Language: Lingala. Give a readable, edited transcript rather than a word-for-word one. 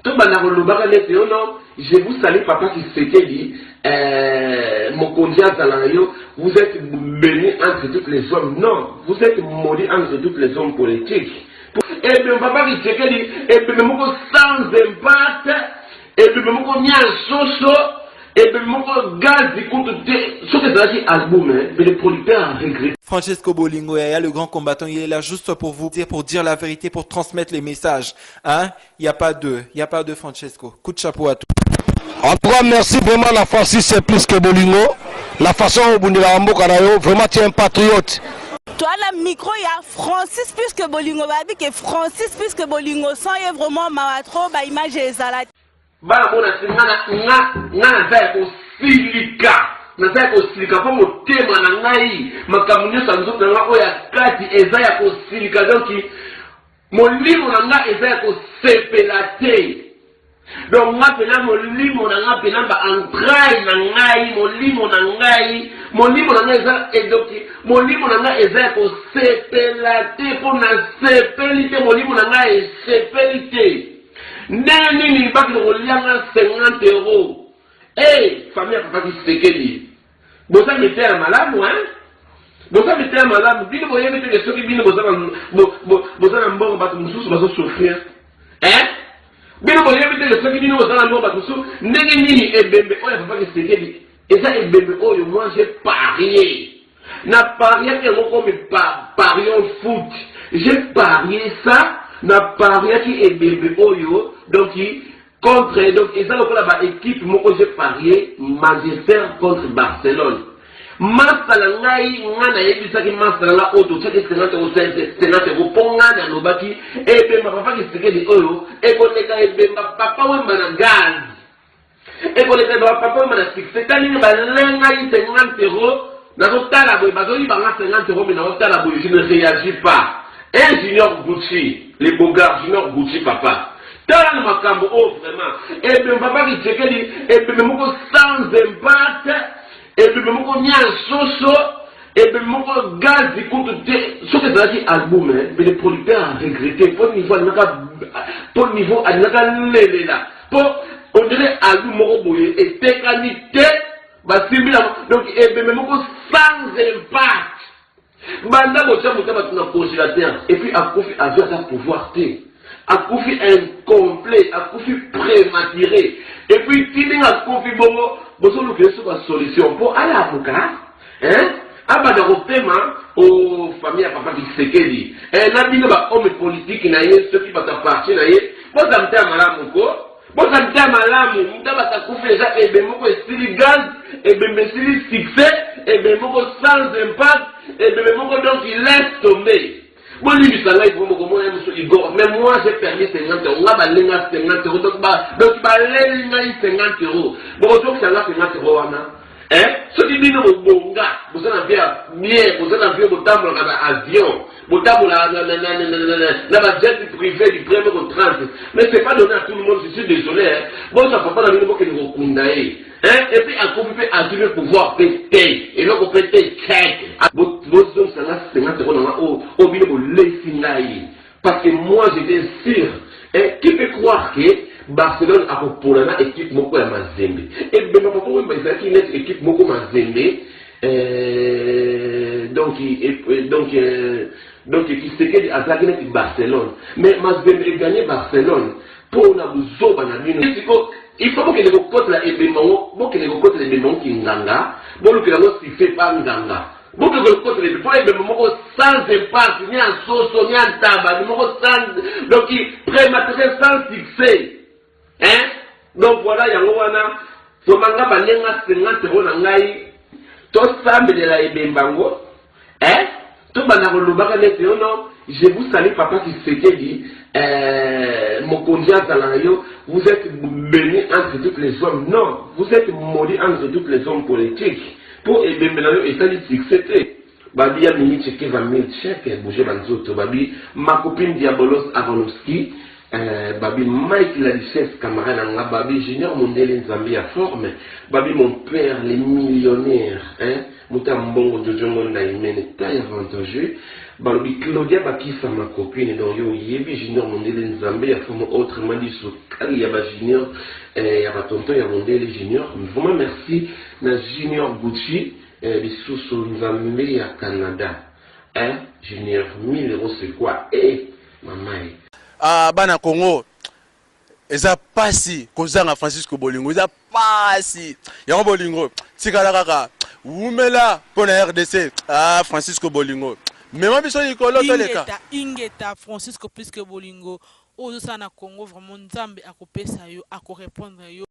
Tout non, je vous salue, papa qui s'était dit, vous êtes béni entre tous les hommes. Non, vous êtes maudit entre tous les hommes politiques. Et bien, papa qui s'était dit, et bien, sans impact, et bien, n'y a soso, et bien, gaz, ce que ça dit album, mais le producteur a regretté. Francesco Bolingo Yaya, le grand combattant, il est là juste pour vous dire, pour dire la vérité, pour transmettre les messages. Hein? Il n'y a pas de Francesco. Coup de chapeau à tous. En tout cas, merci vraiment la Francis, c'est plus que Bolingo. La façon où Bundilambo Karayo, vraiment tu es un patriote. Toi, le micro, il y a Francis plus que Bolingo. Que Francis plus que Bolingo. Sans y vraiment Maratro, image et salade. Nazaya kosilika po motema na ngai makambo nyonso nzoto na ngai oya kati eza ya kosilika donc molimo na ngai eza ya kosepela te donc nga pena molimo na ngai pena ba entraille na ngai molimo na ngai eza edoki molimo na ngai eza ya kosepela te po na sepeli te molimo na ngai esepeli te ndenge nini bakilo kolianga 50 €. Hey, famille à papa qui se fait qu'il vous avez été un malade, hein? Vous avez été un malade, vous voyez que ceux qui viennent vous avez un bon bateau, vous allez souffrir. Hein? Vous voyez que ceux qui viennent vous avez un bon bateau, n'ayez et bébé, oh, papa qui se fait qu'il et ça, et bébé, oh, moi j'ai parié. N'a parié que moi comme parié en foot. J'ai parié ça, n'a parié qui est bébé, oh, donc contre, donc, et ça, l'équipe, moi, j'ai parié Manchester contre Barcelone. Masalangai, ngana yebisa ki masalanga auto, c'est 50 €, pongana no baki, et ben ma papa qui se dit euro, et koneka et ben ma papa ou mana gaz. Et koneka papa ou mana six, c'est-à-dire ba lenga yi 50 €, na tala boy, ba zoli ba 50 €, mais na tala boy, je ne réagis pas. Un junior Gucci, les beaux gars, junior Gucci papa. Dans makambo oh vraiment et bien papa qui check dit et bien moko sans impact et bien moko nya soso et bien moko gaz écoute ce que ça dit album mais le producteur a regretté pour niveau anaka lele là pour on dirait album moko boye et technicité ba simila donc et bien moko sans impact banda ko chamu taba tuna congélateur et puis a confié à Dieu à pouvoir té a confié incomplet, a confié prématuré. Et puis, qui a confié bongo, besoin de faire une solution pour aller à l'avocat, hein? Abada paiement aux familles à papa qui se dit. Et n'a pas homme politique qui n'a rien, ceux qui va t'appartenir, n'a rien. Moi, ça me tient malade, mon corps. Moi, ça me tient malade, mon corps. Ça confié déjà, et bien, mon style gaz, et bien, mon style succès, et bien, mon sans impact, et bien, mon donc il laisse tomber. Moi, lui, mais moi, j'ai perdu 50 €. On va aller 50 €. Donc, il va aller 50 €. Bon, donc, c'est là 50 €. Hein? Ce qui dit, bon, gars, vous en avez bien, vous en avez au table dans l'avion, au table dans la jet privé du premier au 30. Mais c'est pas donné à tout le monde, je suis désolé. Hein? Bon, ça ne fait pas dans le niveau que nous reconnaissons. Hein? Et puis, à couper, à du pouvoir péter. Et là, on peut péter check. Vos hommes, ça là, 50 € au milieu de l'essinaï. Parce que moi, j'étais sûr. Et qui peut croire que Barcelone a pour la équipe Moko à Mazembe. Et bien, papa, c'est une équipe Moko Mazembe. Donc, qui se dit à Zagreb Barcelone. Mais Mazembe a gagné Barcelone. Pour la Bouzoba, il faut que les côtes la ébémon, bon que les côtes les ébémon qui n'anga, bon que la noce qui fait pas n'anga. Bon que les côtes les ébémon sans impact, ni en sauce, ni en tabac, ni sans, donc il prématuré sans succès. Hein? Donc voilà, il y a un so manga balenga 50 € nangai, to sambe de la ébémbango, hein? Tout banako lubaka nete non, je vous salue papa qui s'était dit, vous êtes béni entre tous les hommes. Non, vous êtes maudit entre tous les hommes politiques. Pour aider maintenant, et ça dit succès. Babi a mini checké 20 000 chèques, bouger banzoto. Babi, ma copine Diabolos Aronowski, Babi Mike la richesse camarade nga Babi Junior Mondele Nzambi à forme Babi mon père les millionnaires hein Mouta Mbongo Jojongo Ndaimene taille avantageux Babi Claudia Bakisa ma copine donc yo yebi Junior Mondele Nzambi à forme autrement dit sur Kali Yaba Junior Yaba Tonton Yaba Mondele Junior vraiment merci na Junior Gucci Bisusu Nzambi à Canada hein Junior 1000 euros c'est quoi maman bana Congo eza pasi kozanga Francisco Bolingo eza pasi yango Bolingo tikala kaka umela pona RDC Francisco Bolingo mema biso likolo toleka ingeta Francisco plus que Bolingo ozo sana Congo vraiment Nzambe akopesa yo akorépondre yo